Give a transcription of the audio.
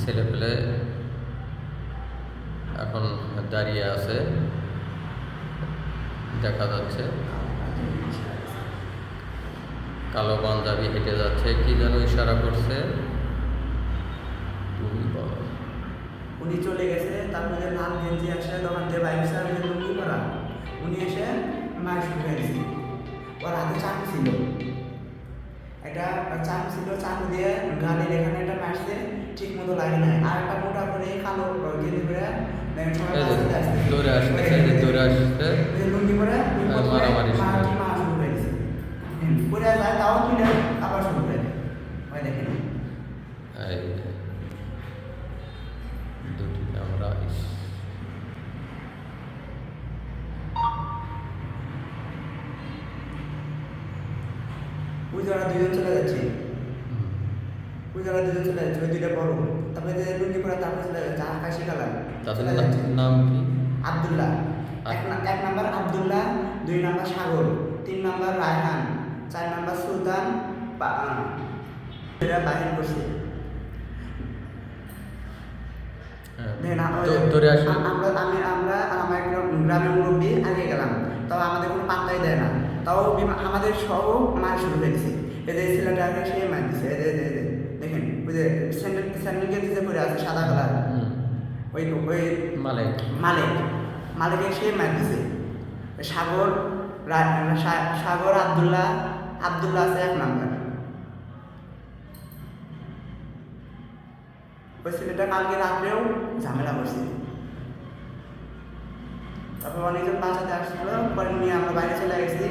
ছেলেপেলে এখন দাঁড়িয়ে আছে দেখা যাচ্ছে। কালো পাঞ্জাবি হেঁটে যাচ্ছে, কি যেন ইশারা করছে। তুমি বলো। উনি চলে গেছে, তারপরে লাল গেঞ্জি আসে দোকান থেকে বাইক এসে আমি লুঙ্গি পরা, উনি এসে মাছ ঢুকে দিয়েছে। ওর হাতে চাকু ছিল, একটা চাকু ছিল, চাকু দিয়ে গাড়ির এখানে একটা মারছে, ঠিক মতো লাগে নাই। আর একটা মোটা করে কালো গেঞ্জি করে দৌড়ে আসতেছে, দৌড়ে আসতে লুঙ্গি পরে মারামারি মাছ শুরু হয়ে গেছে। পরে যায় তাও তুলে আবার শুরু করে ওই দেখেন দুটি ক্যামেরা। ওই যারা দুজন চলে যাচ্ছে, ওই যারা দুজন চলে যাচ্ছে, ওই দুইটা বড়, তারপরে যে লুঙ্গি পরে তারপরে চলে যাচ্ছে আকাশি কালার। তাদের নাম কি? আব্দুল্লাহ। এক নাম্বার আব্দুল্লাহ, 2 নাম্বার সাগর, 3 নাম্বার রায়হান, 4 নাম্বার সুলতান। এরা বাহির করছে। আমরা আর আমার গ্রামের মুরব্বী আগে গেলাম, তাও আমাদের কোনো পাত্তাই দেয় না, তাও আমাদের সব মার শুরু হয়েছে। এদের ছেলেটা আগে সে মার দিচ্ছে। দেখেন ওই যে স্যান্ডেল গেঞ্জিতে পরে আছে সাদা কালার, ওই মালিকের সে মার দিছে। সাগর আব্দুল্লাহ আছে 1 নাম্বার। ওই ছেলেটা কালকে রাত্রেও ঝামেলা করছে। তারপর অনেকজন বাঁচাতে আসছিল, পরে নিয়ে আমরা বাইরে চলে গেছি।